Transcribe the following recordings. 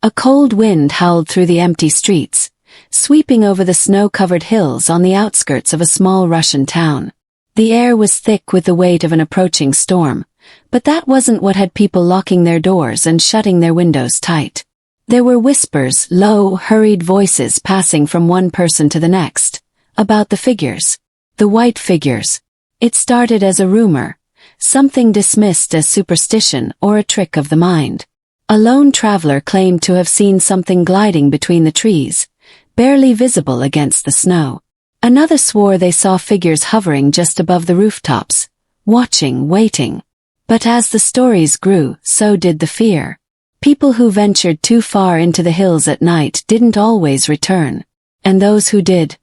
A cold wind howled through the empty streets, sweeping over the snow-covered hills on the outskirts of a small Russian town. The air was thick with the weight of an approaching storm, but that wasn't what had people locking their doors and shutting their windows tight. There were whispers, low, hurried voices passing from one person to the next, about the figures. The white figures. It started as a rumor, something dismissed as superstition or a trick of the mind. A lone traveler claimed to have seen something gliding between the trees, barely visible against the snow. Another swore they saw figures hovering just above the rooftops, watching, waiting. But as the stories grew, so did the fear. People who ventured too far into the hills at night didn't always return. And those who did,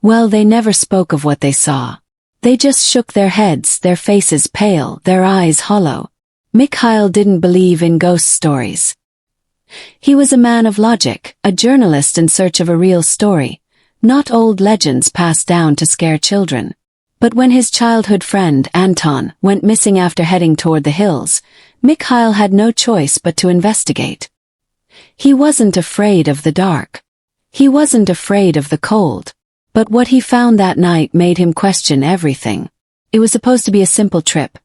well, they never spoke of what they saw. They just shook their heads, their faces pale, their eyes hollow. Mikhail didn't believe in ghost stories. He was a man of logic, a journalist in search of a real story, not old legends passed down to scare children. But when his childhood friend, Anton, went missing after heading toward the hills, Mikhail had no choice but to investigate. He wasn't afraid of the dark. He wasn't afraid of the cold. But what he found that night made him question everything. It was supposed to be a simple trip.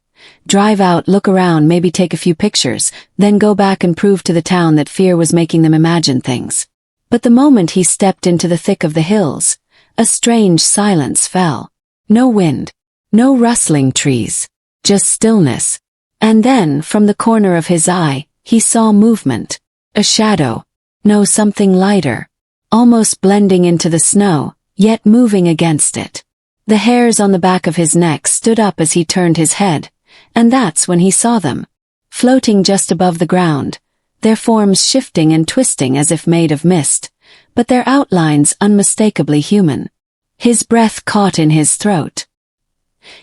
Drive out, look around, maybe take a few pictures, then go back and prove to the town that fear was making them imagine things. But the moment he stepped into the thick of the hills, a strange silence fell. No wind, no rustling trees, just stillness. And then, from the corner of his eye, he saw movement. A shadow. No, something lighter. Almost blending into the snow, yet moving against it. The hairs on the back of his neck stood up as he turned his head, and that's when he saw them. Floating just above the ground, their forms shifting and twisting as if made of mist, but their outlines unmistakably human. His breath caught in his throat.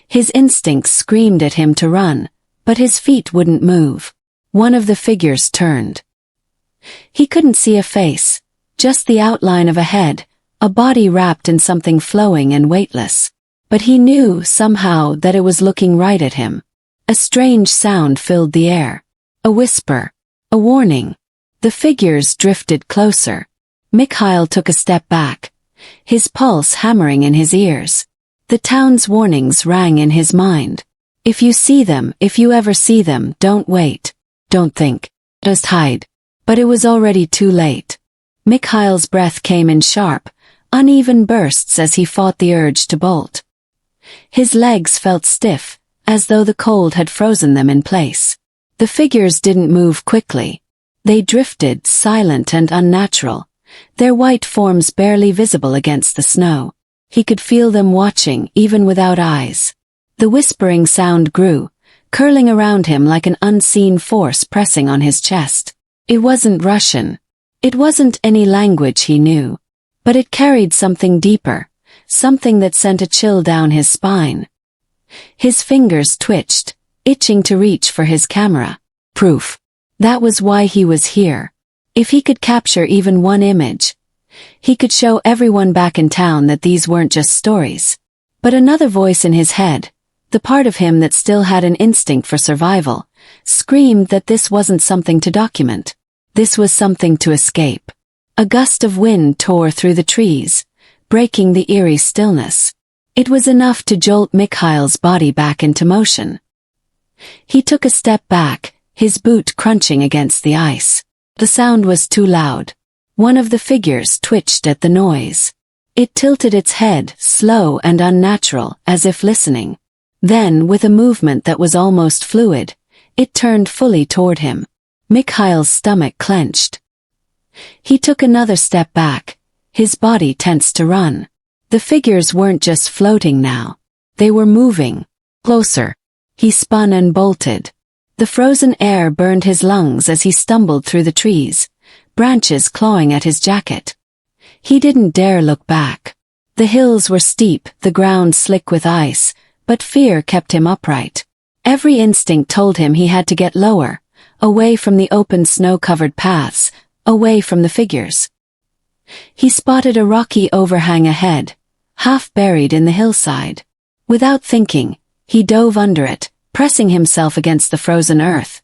His instincts screamed at him to run, but his feet wouldn't move. One of the figures turned. He couldn't see a face, just the outline of a head, a body wrapped in something flowing and weightless. But he knew, somehow, that it was looking right at him. A strange sound filled the air. A whisper. A warning. The figures drifted closer. Mikhail took a step back, his pulse hammering in his ears. The town's warnings rang in his mind. If you see them, if you ever see them, don't wait. Don't think. Just hide. But it was already too late. Mikhail's breath came in sharp, uneven bursts as he fought the urge to bolt. His legs felt stiff, as though the cold had frozen them in place. The figures didn't move quickly. They drifted, silent and unnatural, their white forms barely visible against the snow. He could feel them watching, even without eyes. The whispering sound grew, curling around him like an unseen force pressing on his chest. It wasn't Russian. It wasn't any language he knew. But it carried something deeper, something that sent a chill down his spine. His fingers twitched, itching to reach for his camera. Proof. That was why he was here. If he could capture even one image, he could show everyone back in town that these weren't just stories. But another voice in his head, the part of him that still had an instinct for survival, screamed that this wasn't something to document. This was something to escape. A gust of wind tore through the trees, breaking the eerie stillness. It was enough to jolt Mikhail's body back into motion. He took a step back, his boot crunching against the ice. The sound was too loud. One of the figures twitched at the noise. It tilted its head, slow and unnatural, as if listening. Then, with a movement that was almost fluid, it turned fully toward him. Mikhail's stomach clenched. He took another step back, his body tensed to run. The figures weren't just floating now. They were moving. Closer. He spun and bolted. The frozen air burned his lungs as he stumbled through the trees, branches clawing at his jacket. He didn't dare look back. The hills were steep, the ground slick with ice, but fear kept him upright. Every instinct told him he had to get lower, away from the open snow-covered paths, away from the figures. He spotted a rocky overhang ahead, half buried in the hillside. Without thinking, he dove under it, pressing himself against the frozen earth.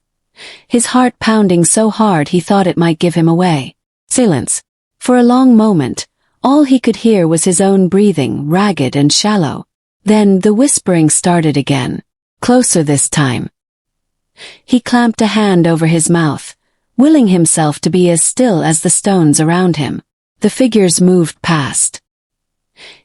his heart pounding so hard he thought it might give him away. Silence. For a long moment, all he could hear was his own breathing, ragged and shallow. Then the whispering started again. Closer this time. He clamped a hand over his mouth, willing himself to be as still as the stones around him. The figures moved past.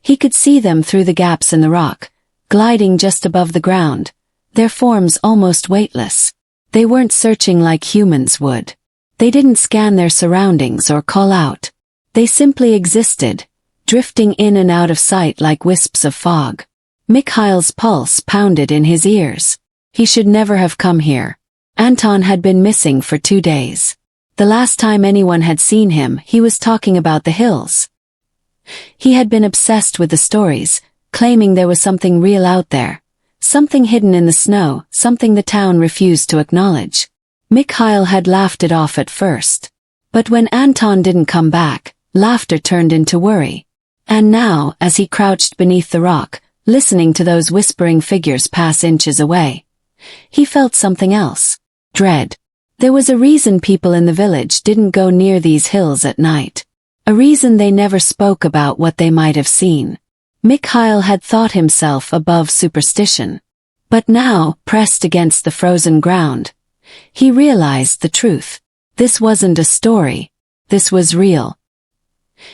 He could see them through the gaps in the rock, gliding just above the ground, their forms almost weightless. They weren't searching like humans would. They didn't scan their surroundings or call out. They simply existed, drifting in and out of sight like wisps of fog. Mikhail's pulse pounded in his ears. He should never have come here. Anton had been missing for 2 days. The last time anyone had seen him, he was talking about the hills. He had been obsessed with the stories, claiming there was something real out there. Something hidden in the snow, something the town refused to acknowledge. Mikhail had laughed it off at first. But when Anton didn't come back, laughter turned into worry. And now, as he crouched beneath the rock, listening to those whispering figures pass inches away, he felt something else. Dread. There was a reason people in the village didn't go near these hills at night. A reason they never spoke about what they might have seen. Mikhail had thought himself above superstition. But now, pressed against the frozen ground, he realized the truth. This wasn't a story. This was real.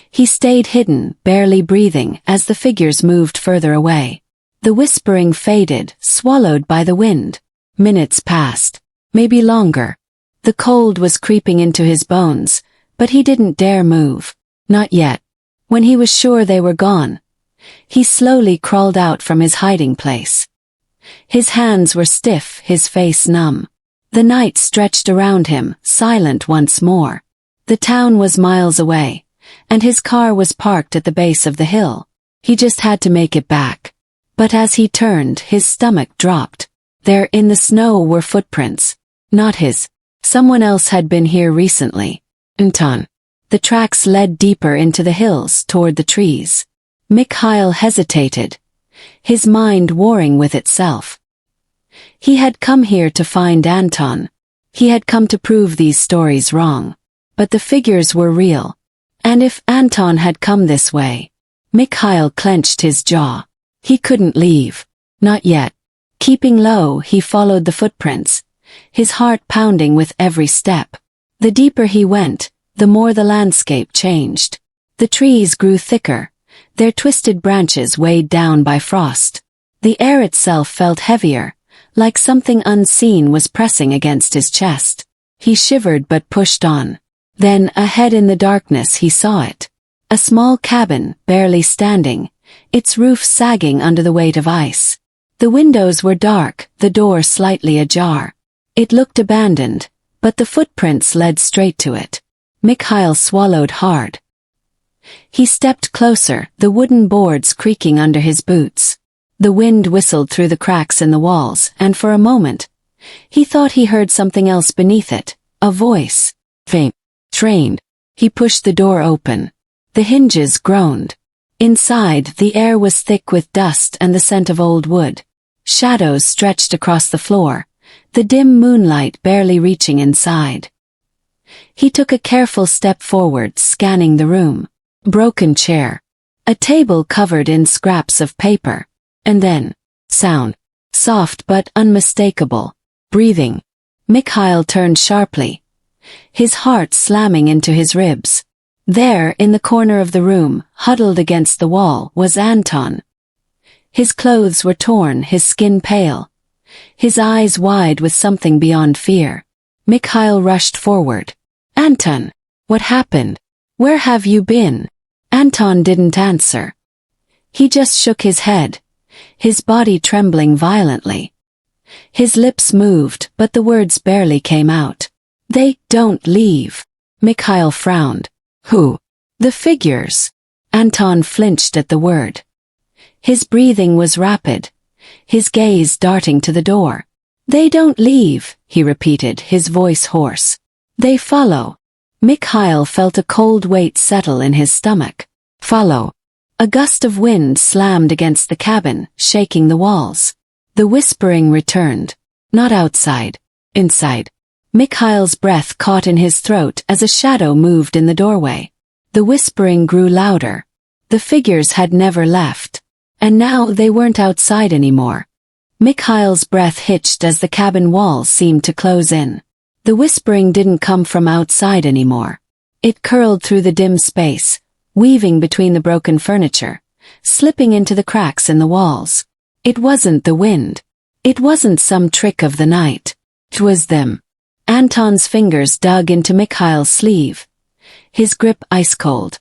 He stayed hidden, barely breathing, as the figures moved further away. The whispering faded, swallowed by the wind. Minutes passed. Maybe longer. The cold was creeping into his bones, but he didn't dare move. Not yet. When he was sure they were gone, he slowly crawled out from his hiding place. His hands were stiff, his face numb. The night stretched around him, silent once more. The town was miles away, and his car was parked at the base of the hill. He just had to make it back. But as he turned, his stomach dropped. There in the snow were footprints. Not his. Someone else had been here recently. Anton. The tracks led deeper into the hills toward the trees. Mikhail hesitated, his mind warring with itself. He had come here to find Anton. He had come to prove these stories wrong. But the figures were real. And if Anton had come this way, Mikhail clenched his jaw. He couldn't leave. Not yet. Keeping low, he followed the footprints, his heart pounding with every step. The deeper he went, the more the landscape changed. The trees grew thicker, their twisted branches weighed down by frost. The air itself felt heavier, like something unseen was pressing against his chest. He shivered but pushed on. Then, ahead in the darkness, he saw it. A small cabin, barely standing, its roof sagging under the weight of ice. The windows were dark, the door slightly ajar. It looked abandoned, but the footprints led straight to it. Mikhail swallowed hard. He stepped closer, the wooden boards creaking under his boots. The wind whistled through the cracks in the walls, and for a moment, he thought he heard something else beneath it, a voice. Faint. Trained. He pushed the door open. The hinges groaned. Inside, the air was thick with dust and the scent of old wood. Shadows stretched across the floor, the dim moonlight barely reaching inside. He took a careful step forward, scanning the room. Broken chair. A table covered in scraps of paper. And then, sound. Soft but unmistakable. Breathing. Mikhail turned sharply, his heart slamming into his ribs. There, in the corner of the room, huddled against the wall, was Anton. His clothes were torn, his skin pale, his eyes wide with something beyond fear. Mikhail rushed forward. Anton! What happened? Where have you been? Anton didn't answer. He just shook his head, his body trembling violently. His lips moved, but the words barely came out. They don't leave. Mikhail frowned. Who? The figures. Anton flinched at the word. His breathing was rapid, his gaze darting to the door. They don't leave, he repeated, his voice hoarse. They follow. Mikhail felt a cold weight settle in his stomach. Follow. A gust of wind slammed against the cabin, shaking the walls. The whispering returned. Not outside. Inside. Mikhail's breath caught in his throat as a shadow moved in the doorway. The whispering grew louder. The figures had never left. And now they weren't outside anymore. Mikhail's breath hitched as the cabin walls seemed to close in. The whispering didn't come from outside anymore. It curled through the dim space, weaving between the broken furniture, slipping into the cracks in the walls. It wasn't the wind. It wasn't some trick of the night. It was them. Anton's fingers dug into Mikhail's sleeve, his grip ice-cold.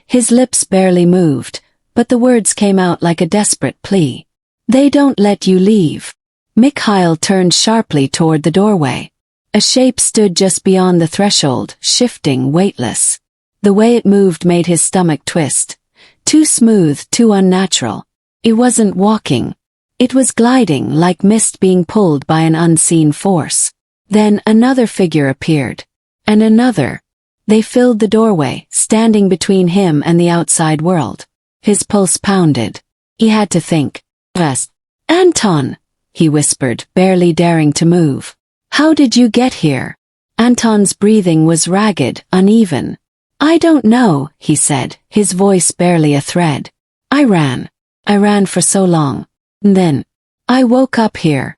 His lips barely moved, but the words came out like a desperate plea. They don't let you leave. Mikhail turned sharply toward the doorway. A shape stood just beyond the threshold, shifting, weightless. The way it moved made his stomach twist. Too smooth, too unnatural. It wasn't walking. It was gliding like mist being pulled by an unseen force. Then another figure appeared. And another. They filled the doorway, standing between him and the outside world. His pulse pounded. He had to think. "Rest. Anton," he whispered, barely daring to move. "How did you get here?" Anton's breathing was ragged, uneven. "I don't know," he said, his voice barely a thread. I ran for so long. And then, I woke up here."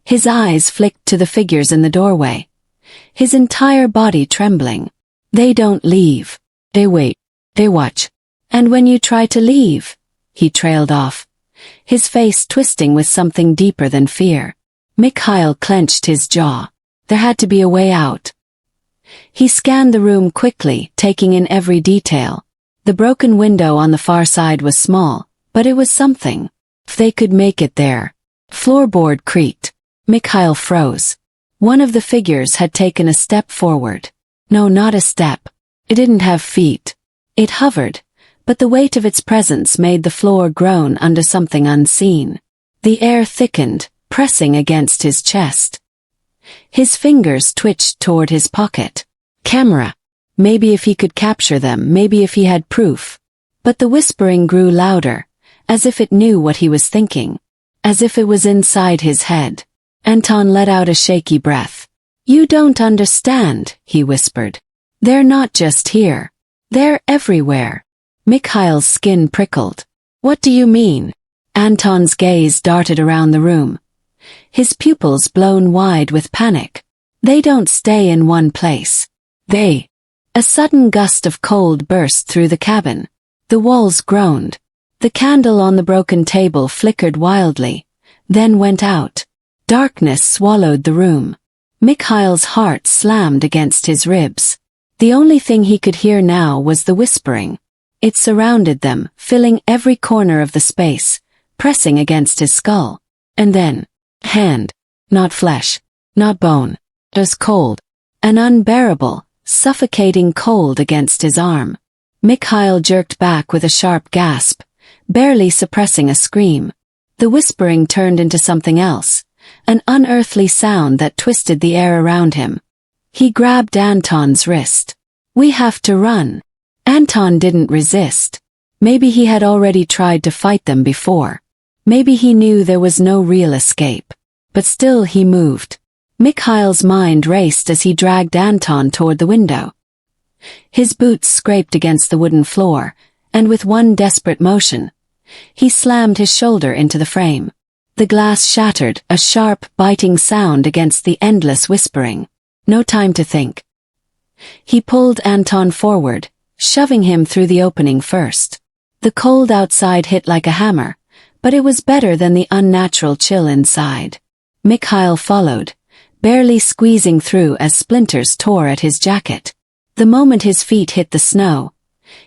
His eyes flicked to the figures in the doorway. His entire body trembling. "They don't leave. They wait. They watch. And when you try to leave," he trailed off, his face twisting with something deeper than fear. Mikhail clenched his jaw. There had to be a way out. He scanned the room quickly, taking in every detail. The broken window on the far side was small, but it was something. If they could make it there. Floorboard creaked. Mikhail froze. One of the figures had taken a step forward. No, not a step. It didn't have feet. It hovered, but the weight of its presence made the floor groan under something unseen. The air thickened, pressing against his chest. His fingers twitched toward his pocket. Camera. Maybe if he could capture them, maybe if he had proof. But the whispering grew louder, as if it knew what he was thinking. As if it was inside his head. Anton let out a shaky breath. "You don't understand," he whispered. "They're not just here. They're everywhere." Mikhail's skin prickled. "What do you mean?" Anton's gaze darted around the room. His pupils blown wide with panic. "They don't stay in one place. They..." A sudden gust of cold burst through the cabin. The walls groaned. The candle on the broken table flickered wildly, then went out. Darkness swallowed the room. Mikhail's heart slammed against his ribs. The only thing he could hear now was the whispering. It surrounded them, filling every corner of the space, pressing against his skull. And then, hand. Not flesh. Not bone. Just cold. An unbearable, suffocating cold against his arm. Mikhail jerked back with a sharp gasp, barely suppressing a scream. The whispering turned into something else, an unearthly sound that twisted the air around him. He grabbed Anton's wrist. "We have to run." Anton didn't resist. Maybe he had already tried to fight them before. Maybe he knew there was no real escape. But still he moved. Mikhail's mind raced as he dragged Anton toward the window. His boots scraped against the wooden floor, and with one desperate motion, he slammed his shoulder into the frame. The glass shattered, a sharp, biting sound against the endless whispering. No time to think. He pulled Anton forward, shoving him through the opening first. The cold outside hit like a hammer, but it was better than the unnatural chill inside. Mikhail followed, barely squeezing through as splinters tore at his jacket. The moment his feet hit the snow,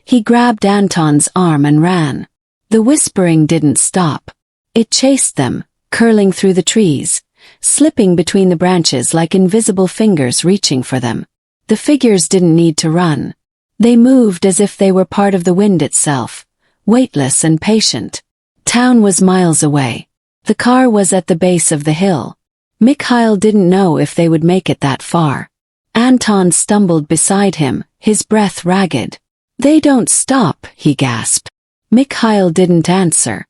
he grabbed Anton's arm and ran. The whispering didn't stop. It chased them, curling through the trees, slipping between the branches like invisible fingers reaching for them. The figures didn't need to run. They moved as if they were part of the wind itself, weightless and patient. Town was miles away. The car was at the base of the hill. Mikhail didn't know if they would make it that far. Anton stumbled beside him, his breath ragged. "They don't stop," he gasped. Mikhail didn't answer.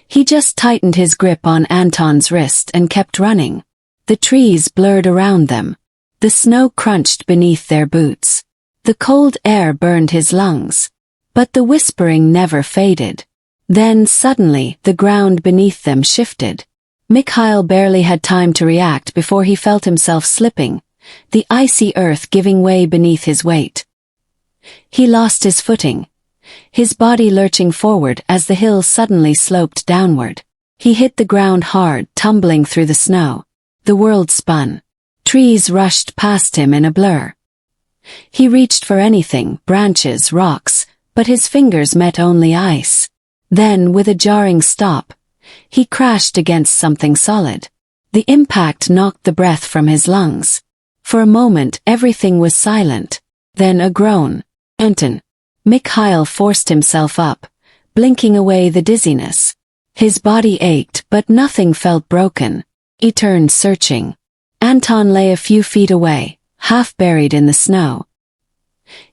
He just tightened his grip on Anton's wrist and kept running. The trees blurred around them. The snow crunched beneath their boots. The cold air burned his lungs. But the whispering never faded. Then suddenly the ground beneath them shifted. Mikhail barely had time to react before he felt himself slipping, the icy earth giving way beneath his weight. He lost his footing, his body lurching forward as the hill suddenly sloped downward. He hit the ground hard, tumbling through the snow. The world spun. Trees rushed past him in a blur. He reached for anything, branches, rocks, but his fingers met only ice. Then, with a jarring stop, he crashed against something solid. The impact knocked the breath from his lungs. For a moment everything was silent. Then a groan. Anton. Mikhail forced himself up, blinking away the dizziness. His body ached, but nothing felt broken. He turned, searching. Anton lay a few feet away, half buried in the snow.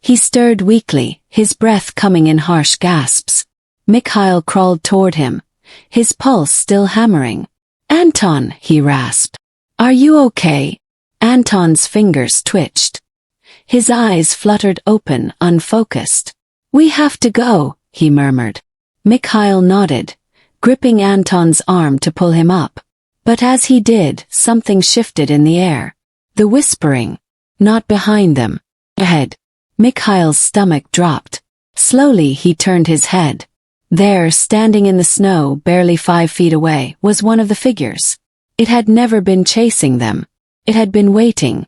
He stirred weakly, his breath coming in harsh gasps. Mikhail crawled toward him, his pulse still hammering. "Anton," he rasped. "Are you okay?" Anton's fingers twitched. His eyes fluttered open, unfocused. "We have to go," he murmured. Mikhail nodded, gripping Anton's arm to pull him up. But as he did, something shifted in the air. The whispering. Not behind them. Ahead. Mikhail's stomach dropped. Slowly he turned his head. There, standing in the snow, barely 5 feet away, was one of the figures. It had never been chasing them. It had been waiting.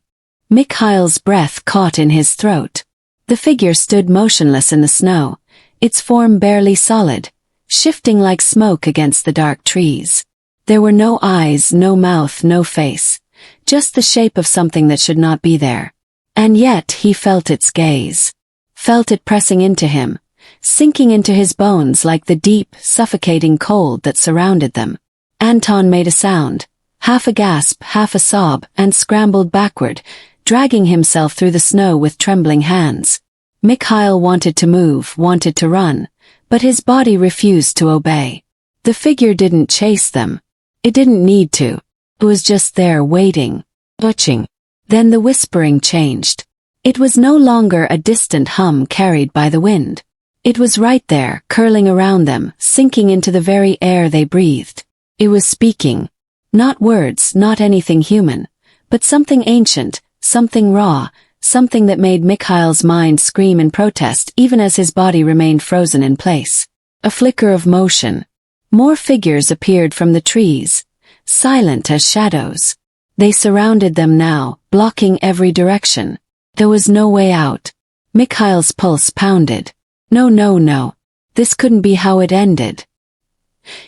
Mikhail's breath caught in his throat. The figure stood motionless in the snow, its form barely solid, shifting like smoke against the dark trees. There were no eyes, no mouth, no face, just the shape of something that should not be there. And yet he felt its gaze. Felt it pressing into him, sinking into his bones like the deep, suffocating cold that surrounded them. Anton made a sound, half a gasp, half a sob, and scrambled backward, dragging himself through the snow with trembling hands. Mikhail wanted to move, wanted to run, but his body refused to obey. The figure didn't chase them. It didn't need to. It was just there, waiting, watching. Then the whispering changed. It was no longer a distant hum carried by the wind. It was right there, curling around them, sinking into the very air they breathed. It was speaking. Not words, not anything human, but something ancient, something raw, something that made Mikhail's mind scream in protest even as his body remained frozen in place. A flicker of motion. More figures appeared from the trees, silent as shadows. They surrounded them now, blocking every direction. There was no way out. Mikhail's pulse pounded. No, no, no. This couldn't be how it ended.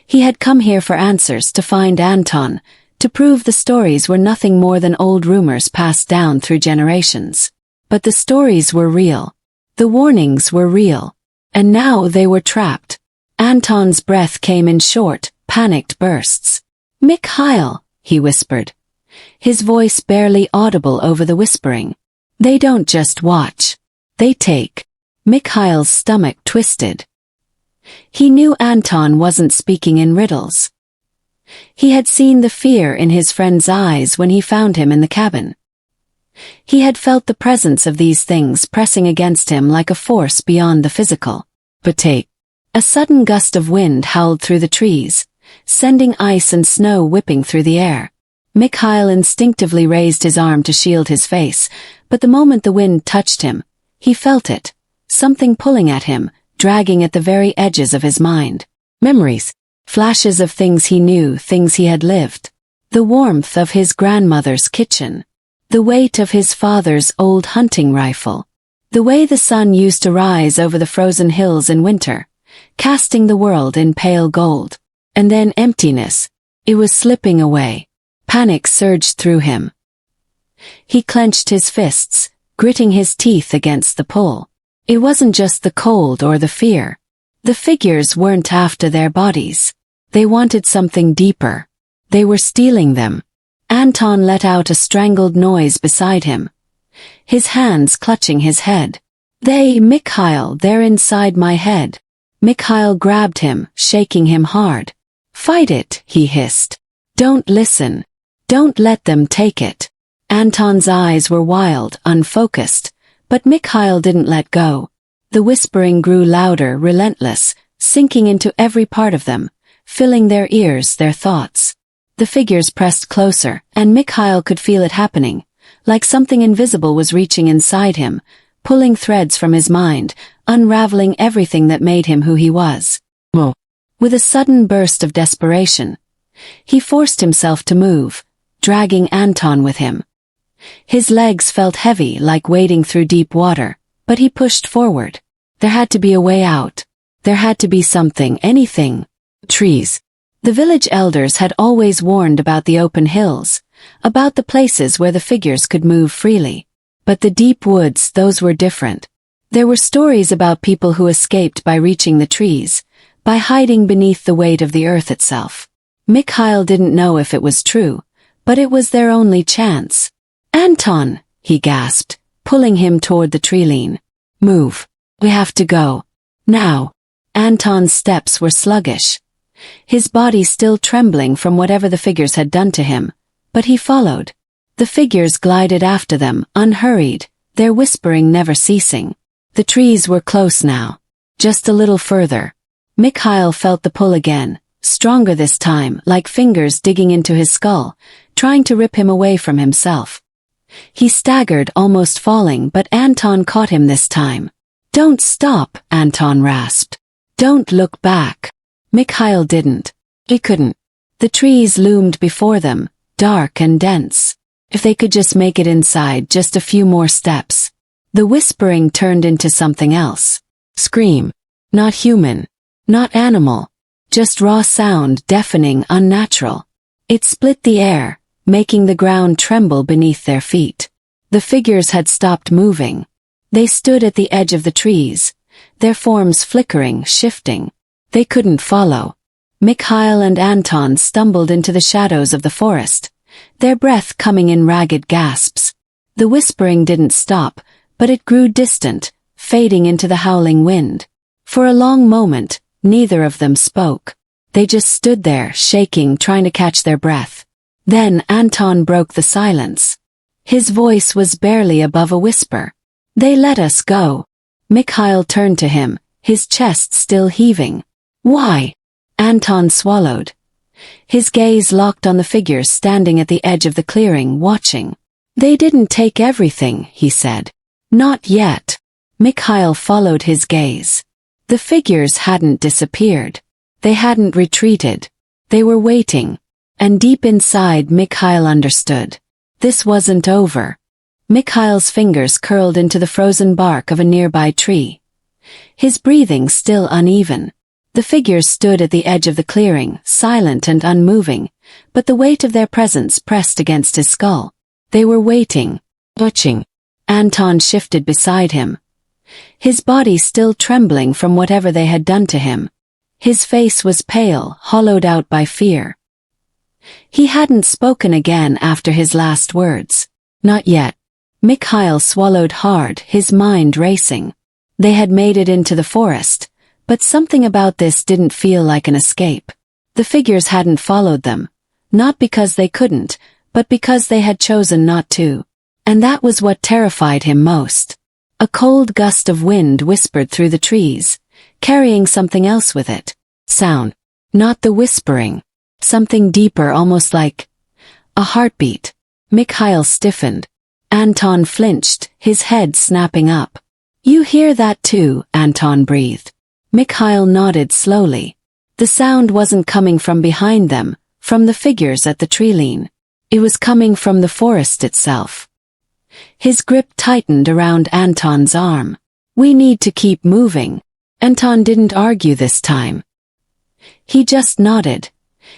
He had come here for answers, to find Anton, to prove the stories were nothing more than old rumors passed down through generations. But the stories were real. The warnings were real. And now they were trapped. Anton's breath came in short, panicked bursts. "Mikhail," he whispered, his voice barely audible over the whispering. "They don't just watch. They take." Mikhail's stomach twisted. He knew Anton wasn't speaking in riddles. He had seen the fear in his friend's eyes when he found him in the cabin. He had felt the presence of these things pressing against him like a force beyond the physical. But take. A sudden gust of wind howled through the trees, sending ice and snow whipping through the air. Mikhail instinctively raised his arm to shield his face, but the moment the wind touched him, he felt it, something pulling at him, dragging at the very edges of his mind. Memories, flashes of things he knew, things he had lived. The warmth of his grandmother's kitchen. The weight of his father's old hunting rifle. The way the sun used to rise over the frozen hills in winter, casting the world in pale gold. And then emptiness. It was slipping away. Panic surged through him. He clenched his fists, gritting his teeth against the pull. It wasn't just the cold or the fear. The figures weren't after their bodies. They wanted something deeper. They were stealing them. Anton let out a strangled noise beside him, his hands clutching his head. Mikhail, they're inside my head." Mikhail grabbed him, shaking him hard. "Fight it," he hissed. "Don't listen. Don't let them take it. Anton's eyes were wild, unfocused, but Mikhail didn't let go. The whispering grew louder, relentless, sinking into every part of them, filling their ears, their thoughts. The figures pressed closer, and Mikhail could feel it happening, like something invisible was reaching inside him, pulling threads from his mind, unraveling everything that made him who he was. With a sudden burst of desperation, he forced himself to move, dragging Anton with him. His legs felt heavy, like wading through deep water, but he pushed forward. There had to be a way out. There had to be something, anything. Trees. The village elders had always warned about the open hills, about the places where the figures could move freely. But the deep woods, those were different. There were stories about people who escaped by reaching the trees, by hiding beneath the weight of the earth itself. Mikhail didn't know if it was true, but it was their only chance. Anton, he gasped, pulling him toward the tree-line. Move. We have to go. Now. Anton's steps were sluggish, his body still trembling from whatever the figures had done to him, but he followed. The figures glided after them, unhurried, their whispering never ceasing. The trees were close now. Just a little further. Mikhail felt the pull again, stronger this time, like fingers digging into his skull, trying to rip him away from himself. He staggered, almost falling, but Anton caught him this time. Don't stop, Anton rasped. Don't look back. Mikhail didn't. He couldn't. The trees loomed before them, dark and dense. If they could just make it inside, just a few more steps. The whispering turned into something else. Scream. Not human. Not animal. Just raw sound, deafening, unnatural. It split the air, making the ground tremble beneath their feet. The figures had stopped moving. They stood at the edge of the trees, their forms flickering, shifting. They couldn't follow. Mikhail and Anton stumbled into the shadows of the forest, their breath coming in ragged gasps. The whispering didn't stop, but it grew distant, fading into the howling wind. For a long moment, neither of them spoke. They just stood there, shaking, trying to catch their breath. Then Anton broke the silence. His voice was barely above a whisper. They let us go. Mikhail turned to him, his chest still heaving. Why? Anton swallowed. His gaze locked on the figures standing at the edge of the clearing, watching. They didn't take everything, he said. Not yet. Mikhail followed his gaze. The figures hadn't disappeared. They hadn't retreated. They were waiting. And deep inside, Mikhail understood. This wasn't over. Mikhail's fingers curled into the frozen bark of a nearby tree. His breathing still uneven. The figures stood at the edge of the clearing, silent and unmoving, but the weight of their presence pressed against his skull. They were waiting, watching. Anton shifted beside him, his body still trembling from whatever they had done to him. His face was pale, hollowed out by fear. He hadn't spoken again after his last words. Not yet. Mikhail swallowed hard, his mind racing. They had made it into the forest, but something about this didn't feel like an escape. The figures hadn't followed them, not because they couldn't, but because they had chosen not to. And that was what terrified him most. A cold gust of wind whispered through the trees, carrying something else with it. Sound. Not the whispering. Something deeper, almost like a heartbeat. Mikhail stiffened. Anton flinched, his head snapping up. You hear that too, Anton breathed. Mikhail nodded slowly. The sound wasn't coming from behind them, from the figures at the tree-line. It was coming from the forest itself. His grip tightened around Anton's arm. We need to keep moving. Anton didn't argue this time. He just nodded,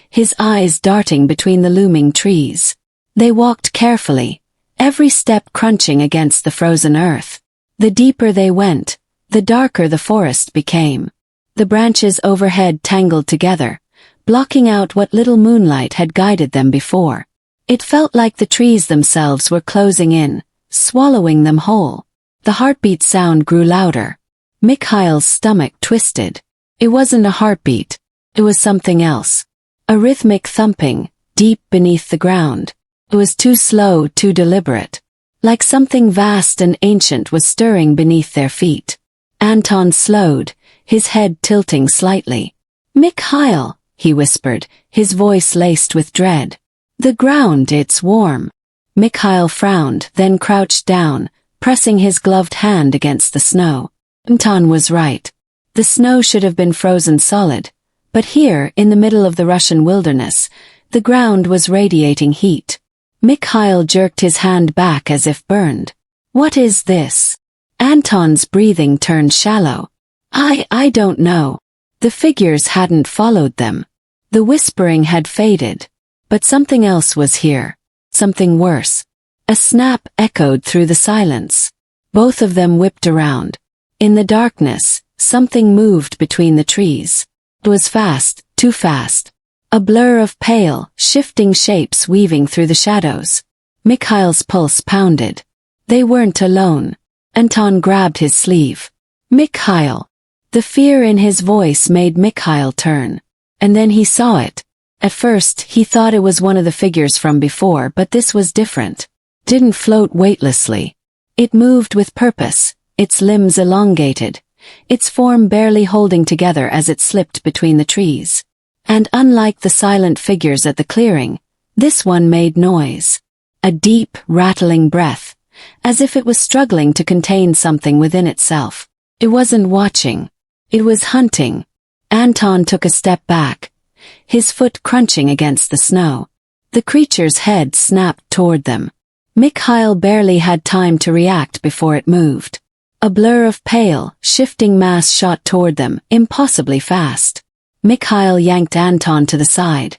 his eyes darting between the looming trees. They walked carefully, every step crunching against the frozen earth. The deeper they went, the darker the forest became. The branches overhead tangled together, blocking out what little moonlight had guided them before. It felt like the trees themselves were closing in, swallowing them whole. The heartbeat sound grew louder. Mikhail's stomach twisted. It wasn't a heartbeat. It was something else. A rhythmic thumping, deep beneath the ground. It was too slow, too deliberate. Like something vast and ancient was stirring beneath their feet. Anton slowed, his head tilting slightly. "Mikhail," he whispered, his voice laced with dread. "The ground, it's warm." Mikhail frowned, then crouched down, pressing his gloved hand against the snow. Anton was right. The snow should have been frozen solid, but here, in the middle of the Russian wilderness, the ground was radiating heat. Mikhail jerked his hand back as if burned. "What is this?" Anton's breathing turned shallow. I don't know." The figures hadn't followed them. The whispering had faded. But something else was here. Something worse. A snap echoed through the silence. Both of them whipped around. In the darkness, something moved between the trees. It was fast, too fast. A blur of pale, shifting shapes weaving through the shadows. Mikhail's pulse pounded. They weren't alone. Anton grabbed his sleeve. "Mikhail!" The fear in his voice made Mikhail turn. And then he saw it. At first, he thought it was one of the figures from before, but this was different. Didn't float weightlessly. It moved with purpose, its limbs elongated, its form barely holding together as it slipped between the trees. And unlike the silent figures at the clearing, this one made noise. A deep, rattling breath, as if it was struggling to contain something within itself. It wasn't watching. It was hunting. Anton took a step back, his foot crunching against the snow. The creature's head snapped toward them. Mikhail barely had time to react before it moved. A blur of pale, shifting mass shot toward them, impossibly fast. Mikhail yanked Anton to the side,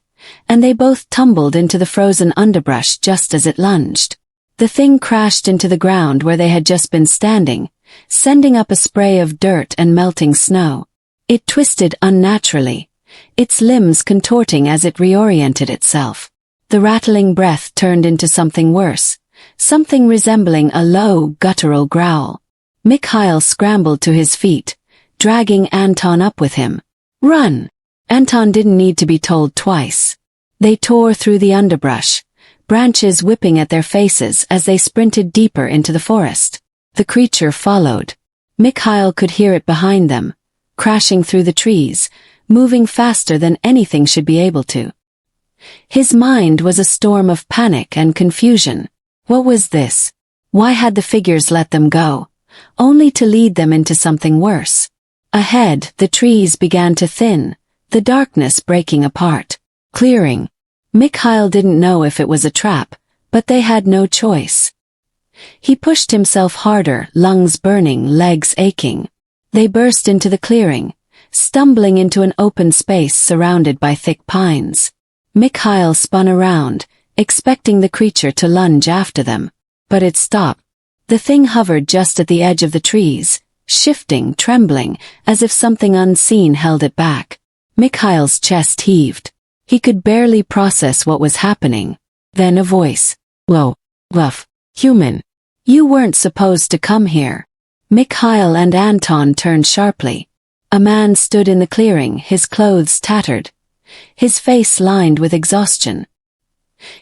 and they both tumbled into the frozen underbrush just as it lunged. The thing crashed into the ground where they had just been standing, sending up a spray of dirt and melting snow. It twisted unnaturally, its limbs contorting as it reoriented itself. The rattling breath turned into something worse, something resembling a low, guttural growl. Mikhail scrambled to his feet, dragging Anton up with him. "Run!" Anton didn't need to be told twice. They tore through the underbrush, branches whipping at their faces as they sprinted deeper into the forest. The creature followed. Mikhail could hear it behind them, crashing through the trees, moving faster than anything should be able to. His mind was a storm of panic and confusion. What was this? Why had the figures let them go, only to lead them into something worse? Ahead, the trees began to thin, the darkness breaking apart. Clearing. Mikhail didn't know if it was a trap, but they had no choice. He pushed himself harder, lungs burning, legs aching. They burst into the clearing, stumbling into an open space surrounded by thick pines. Mikhail spun around, expecting the creature to lunge after them. But it stopped. The thing hovered just at the edge of the trees, shifting, trembling, as if something unseen held it back. Mikhail's chest heaved. He could barely process what was happening. Then a voice. "Whoa, Luff, human. You weren't supposed to come here." Mikhail and Anton turned sharply. A man stood in the clearing, his clothes tattered, his face lined with exhaustion.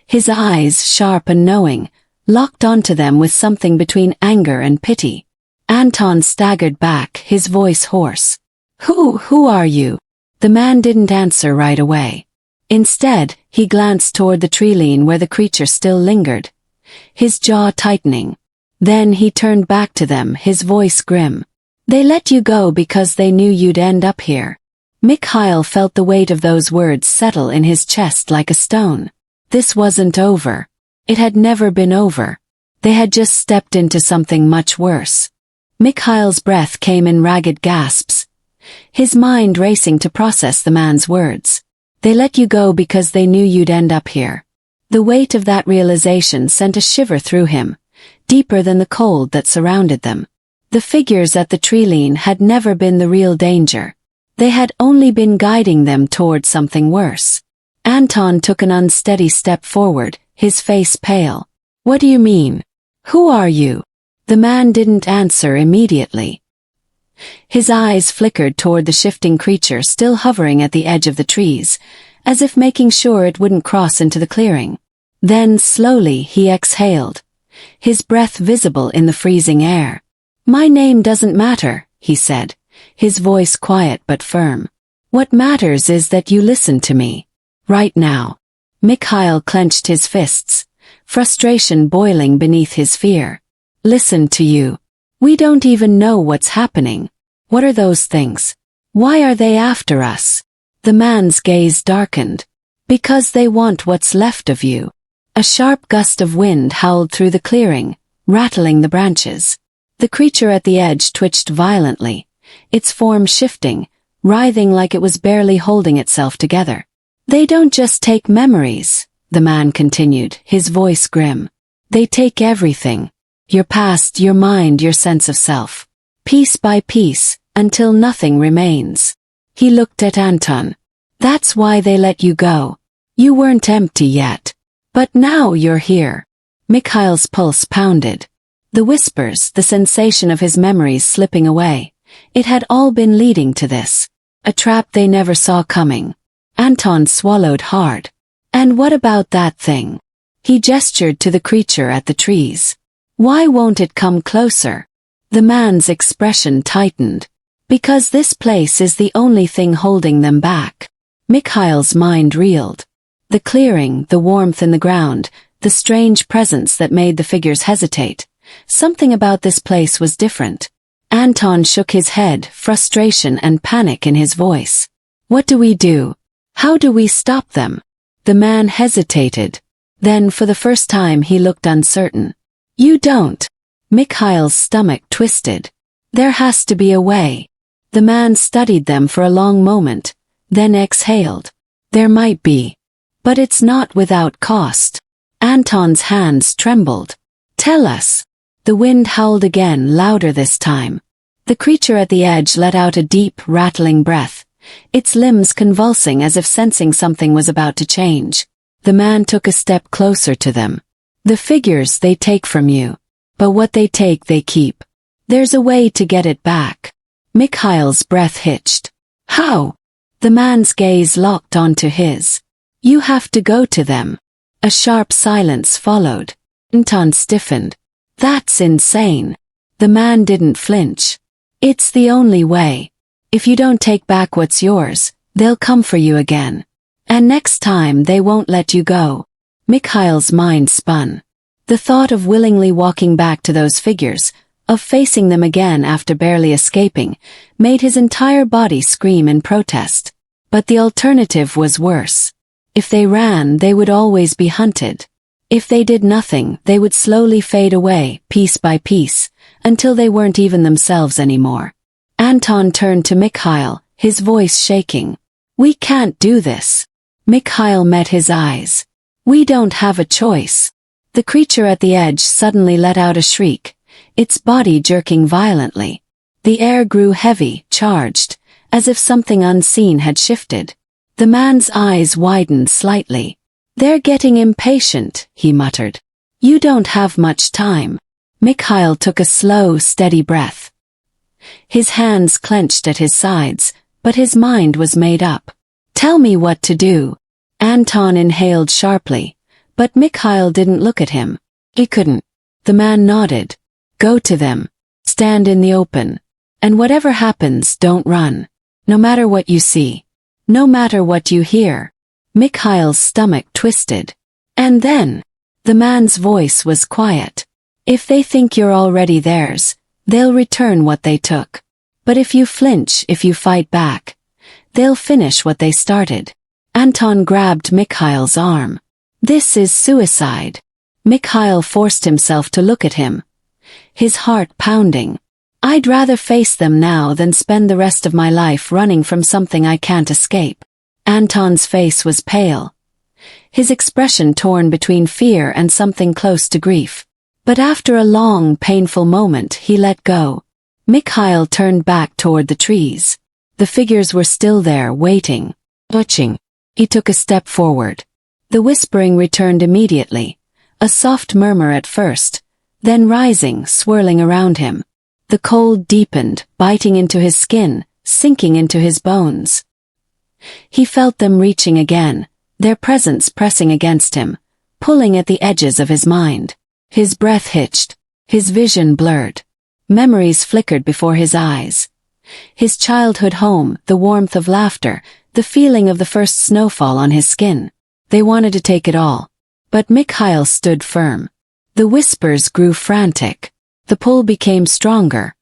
His eyes, sharp and knowing, locked onto them with something between anger and pity. Anton staggered back, his voice hoarse. Who are you?" The man didn't answer right away. Instead, he glanced toward the tree-line where the creature still lingered, his jaw tightening. Then he turned back to them, his voice grim. "They let you go because they knew you'd end up here." Mikhail felt the weight of those words settle in his chest like a stone. This wasn't over. It had never been over. They had just stepped into something much worse. Mikhail's breath came in ragged gasps, his mind racing to process the man's words. "They let you go because they knew you'd end up here." The weight of that realization sent a shiver through him, deeper than the cold that surrounded them. The figures at the tree-line had never been the real danger. They had only been guiding them toward something worse. Anton took an unsteady step forward, his face pale. "What do you mean? Who are you?" The man didn't answer immediately. His eyes flickered toward the shifting creature still hovering at the edge of the trees, as if making sure it wouldn't cross into the clearing. Then slowly he exhaled, his breath visible in the freezing air. "My name doesn't matter," he said, his voice quiet but firm. "What matters is that you listen to me. Right now." Mikhail clenched his fists, frustration boiling beneath his fear. "Listen to you. We don't even know what's happening. What are those things? Why are they after us?" The man's gaze darkened. "Because they want what's left of you." A sharp gust of wind howled through the clearing, rattling the branches. The creature at the edge twitched violently, its form shifting, writhing like it was barely holding itself together. "They don't just take memories," the man continued, his voice grim. "They take everything. Your past, your mind, your sense of self. Piece by piece, until nothing remains." He looked at Anton. "That's why they let you go. You weren't empty yet. But now you're here." Mikhail's pulse pounded. The whispers, the sensation of his memories slipping away. It had all been leading to this. A trap they never saw coming. Anton swallowed hard. "And what about that thing?" He gestured to the creature at the trees. "Why won't it come closer?" The man's expression tightened. "Because this place is the only thing holding them back." Mikhail's mind reeled. The clearing, the warmth in the ground, the strange presence that made the figures hesitate. Something about this place was different. Anton shook his head, frustration and panic in his voice. "What do we do? How do we stop them?" The man hesitated. Then for the first time he looked uncertain. "You don't." Mikhail's stomach twisted. "There has to be a way." The man studied them for a long moment, then exhaled. "There might be. But it's not without cost." Anton's hands trembled. "Tell us." The wind howled again, louder this time. The creature at the edge let out a deep, rattling breath, its limbs convulsing as if sensing something was about to change. The man took a step closer to them. "The figures they take from you. But what they take they keep. There's a way to get it back." Mikhail's breath hitched. "How?" The man's gaze locked onto his. "You have to go to them." A sharp silence followed. Anton stiffened. "That's insane." The man didn't flinch. "It's the only way. If you don't take back what's yours, they'll come for you again. And next time they won't let you go." Mikhail's mind spun. The thought of willingly walking back to those figures, of facing them again after barely escaping, made his entire body scream in protest. But the alternative was worse. If they ran, they would always be hunted. If they did nothing, they would slowly fade away, piece by piece, until they weren't even themselves anymore. Anton turned to Mikhail, his voice shaking. "We can't do this." Mikhail met his eyes. "We don't have a choice." The creature at the edge suddenly let out a shriek, its body jerking violently. The air grew heavy, charged, as if something unseen had shifted. The man's eyes widened slightly. "They're getting impatient," he muttered. "You don't have much time." Mikhail took a slow, steady breath. His hands clenched at his sides, but his mind was made up. "Tell me what to do." Anton inhaled sharply, but Mikhail didn't look at him. He couldn't. The man nodded. "Go to them. Stand in the open. And whatever happens, don't run. No matter what you see. No matter what you hear." Mikhail's stomach twisted. "And then?" The man's voice was quiet. "If they think you're already theirs, they'll return what they took. But if you flinch, if you fight back, they'll finish what they started." Anton grabbed Mikhail's arm. "This is suicide." Mikhail forced himself to look at him, his heart pounding. "I'd rather face them now than spend the rest of my life running from something I can't escape." Anton's face was pale, his expression torn between fear and something close to grief. But after a long, painful moment, he let go. Mikhail turned back toward the trees. The figures were still there, waiting, watching. He took a step forward. The whispering returned immediately, a soft murmur at first, then rising, swirling around him. The cold deepened, biting into his skin, sinking into his bones. He felt them reaching again, their presence pressing against him, pulling at the edges of his mind. His breath hitched. His vision blurred. Memories flickered before his eyes. His childhood home, the warmth of laughter, the feeling of the first snowfall on his skin. They wanted to take it all. But Mikhail stood firm. The whispers grew frantic. The pull became stronger.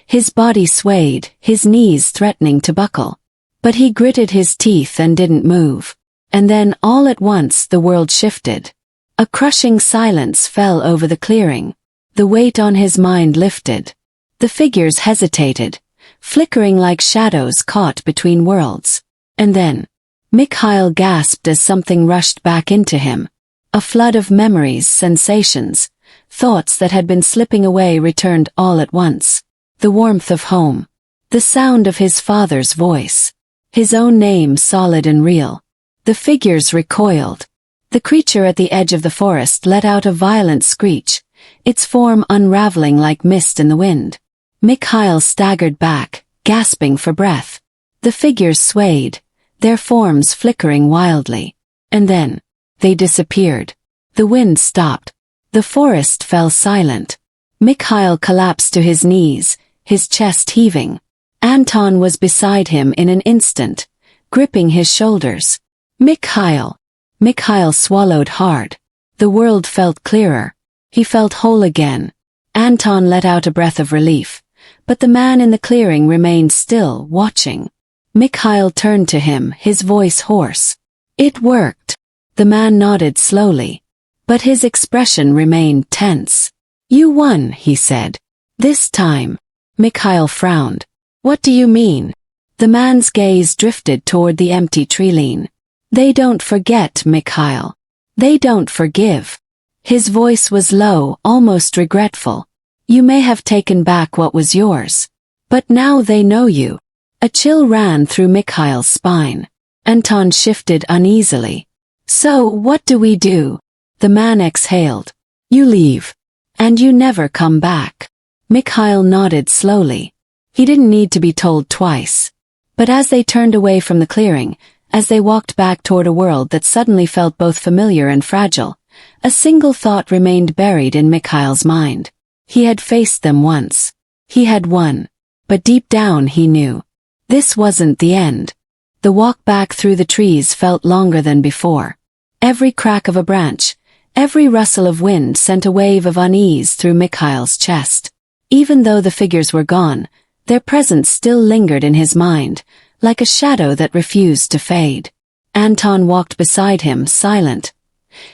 His body swayed, his knees threatening to buckle. But he gritted his teeth and didn't move. And then, all at once, the world shifted. A crushing silence fell over the clearing. The weight on his mind lifted. The figures hesitated, flickering like shadows caught between worlds. And then, Mikhail gasped as something rushed back into him. A flood of memories, sensations, thoughts that had been slipping away returned all at once. The warmth of home. The sound of his father's voice. His own name solid and real. The figures recoiled. The creature at the edge of the forest let out a violent screech, its form unraveling like mist in the wind. Mikhail staggered back, gasping for breath. The figures swayed, their forms flickering wildly. And then, they disappeared. The wind stopped. The forest fell silent. Mikhail collapsed to his knees, his chest heaving. Anton was beside him in an instant, gripping his shoulders. Mikhail. Mikhail swallowed hard. The world felt clearer. He felt whole again. Anton let out a breath of relief, but the man in the clearing remained still, watching. Mikhail turned to him, his voice hoarse. It worked. The man nodded slowly, but his expression remained tense. You won, he said. This time. Mikhail frowned. What do you mean? The man's gaze drifted toward the empty tree-line. They don't forget, Mikhail. They don't forgive. His voice was low, almost regretful. You may have taken back what was yours. But now they know you. A chill ran through Mikhail's spine. Anton shifted uneasily. So, what do we do? The man exhaled. You leave. And you never come back. Mikhail nodded slowly. He didn't need to be told twice. But as they turned away from the clearing, as they walked back toward a world that suddenly felt both familiar and fragile, a single thought remained buried in Mikhail's mind. He had faced them once. He had won. But deep down he knew. This wasn't the end. The walk back through the trees felt longer than before. Every crack of a branch, every rustle of wind sent a wave of unease through Mikhail's chest. Even though the figures were gone, their presence still lingered in his mind, like a shadow that refused to fade. Anton walked beside him, silent.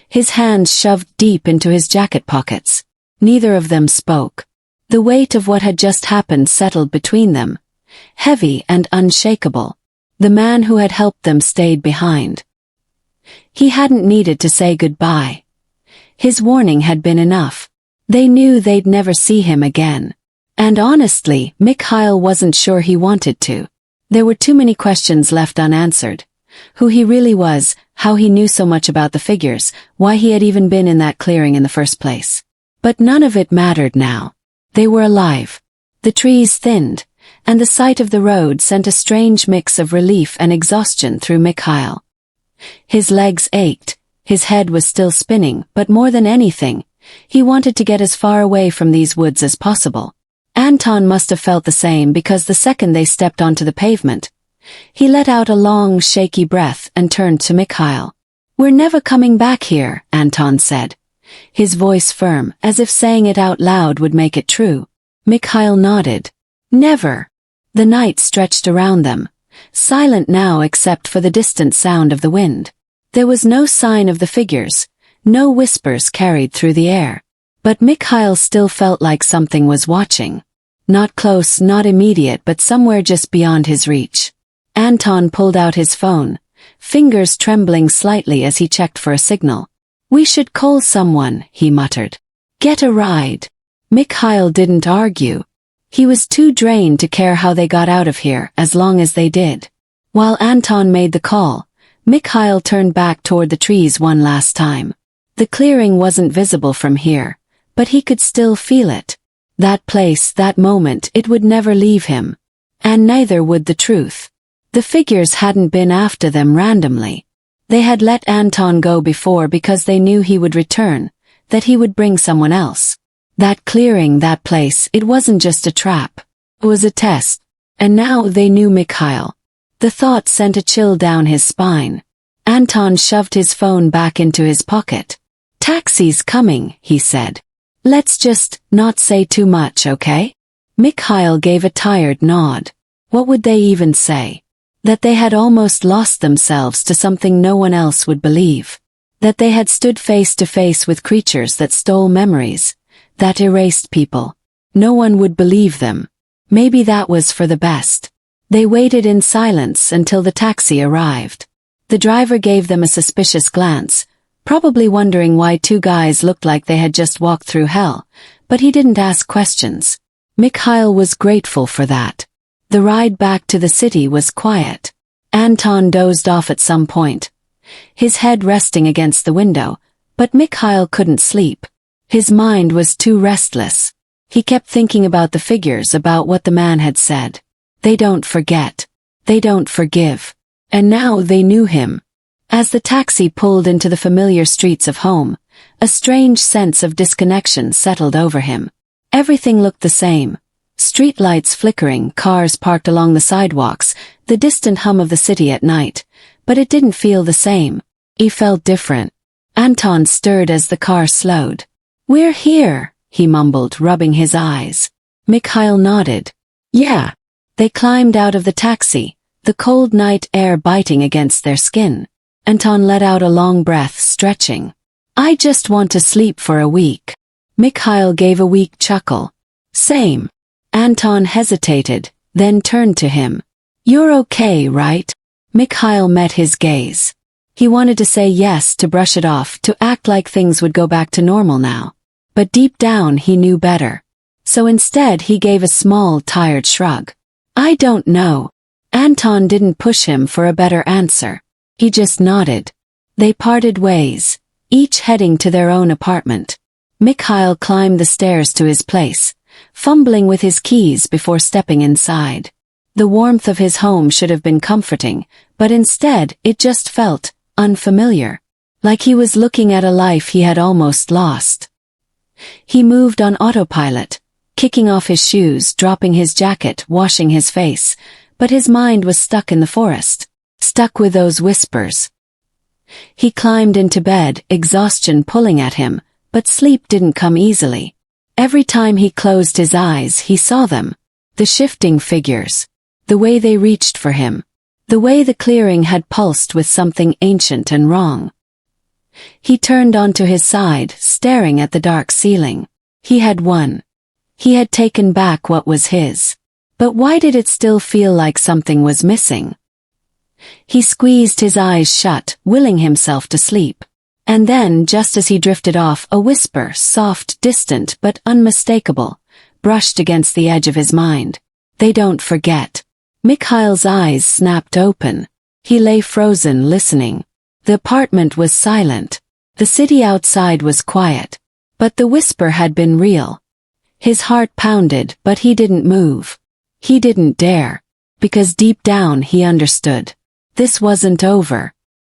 His hands shoved deep into his jacket pockets. Neither of them spoke. The weight of what had just happened settled between them, heavy and unshakable. The man who had helped them stayed behind. He hadn't needed to say goodbye. His warning had been enough. They knew they'd never see him again. And honestly, Mikhail wasn't sure he wanted to. There were too many questions left unanswered. Who he really was, how he knew so much about the figures, why he had even been in that clearing in the first place. But none of it mattered now. They were alive. The trees thinned, and the sight of the road sent a strange mix of relief and exhaustion through Mikhail. His legs ached, his head was still spinning, but more than anything, he wanted to get as far away from these woods as possible. Anton must have felt the same because the second they stepped onto the pavement, he let out a long, shaky breath and turned to Mikhail. We're never coming back here, Anton said. His voice firm, as if saying it out loud would make it true. Mikhail nodded. Never. The night stretched around them, silent now except for the distant sound of the wind. There was no sign of the figures, no whispers carried through the air. But Mikhail still felt like something was watching. Not close, not immediate, but somewhere just beyond his reach. Anton pulled out his phone, fingers trembling slightly as he checked for a signal. We should call someone, he muttered. Get a ride. Mikhail didn't argue. He was too drained to care how they got out of here as long as they did. While Anton made the call, Mikhail turned back toward the trees one last time. The clearing wasn't visible from here, but he could still feel it. That place, that moment, it would never leave him. And neither would the truth. The figures hadn't been after them randomly. They had let Anton go before because they knew he would return, that he would bring someone else. That clearing, that place, it wasn't just a trap. It was a test. And now they knew Mikhail. The thought sent a chill down his spine. Anton shoved his phone back into his pocket. "Taxi's coming," he said. "Let's just not say too much, okay?" Mikhail gave a tired nod. What would they even say? That they had almost lost themselves to something no one else would believe. That they had stood face to face with creatures that stole memories, that erased people. No one would believe them. Maybe that was for the best. They waited in silence until the taxi arrived. The driver gave them a suspicious glance, probably wondering why two guys looked like they had just walked through hell, but he didn't ask questions. Mikhail was grateful for that. The ride back to the city was quiet. Anton dozed off at some point, his head resting against the window, but Mikhail couldn't sleep. His mind was too restless. He kept thinking about the figures, about what the man had said. They don't forget. They don't forgive. And now they knew him. As the taxi pulled into the familiar streets of home, a strange sense of disconnection settled over him. Everything looked the same. Streetlights flickering, cars parked along the sidewalks, the distant hum of the city at night. But it didn't feel the same. He felt different. Anton stirred as the car slowed. "We're here," he mumbled, rubbing his eyes. Mikhail nodded. "Yeah." They climbed out of the taxi, the cold night air biting against their skin. Anton let out a long breath, stretching. "I just want to sleep for a week." Mikhail gave a weak chuckle. "Same." Anton hesitated, then turned to him. "You're okay, right?" Mikhail met his gaze. He wanted to say yes, to brush it off, to act like things would go back to normal now. But deep down he knew better. So instead he gave a small, tired shrug. "I don't know." Anton didn't push him for a better answer. He just nodded. They parted ways, each heading to their own apartment. Mikhail climbed the stairs to his place, fumbling with his keys before stepping inside. The warmth of his home should have been comforting, but instead it just felt unfamiliar. Like he was looking at a life he had almost lost. He moved on autopilot, kicking off his shoes, dropping his jacket, washing his face, but his mind was stuck in the forest, stuck with those whispers. He climbed into bed, exhaustion pulling at him, but sleep didn't come easily. Every time he closed his eyes, he saw them, the shifting figures, the way they reached for him, the way the clearing had pulsed with something ancient and wrong. He turned onto his side, staring at the dark ceiling. He had won. He had taken back what was his. But why did it still feel like something was missing? He squeezed his eyes shut, willing himself to sleep. And then, just as he drifted off, a whisper, soft, distant, but unmistakable, brushed against the edge of his mind. "They don't forget." Mikhail's eyes snapped open. He lay frozen, listening. The apartment was silent. The city outside was quiet. But the whisper had been real. His heart pounded, but he didn't move. He didn't dare. Because deep down he understood. This wasn't over.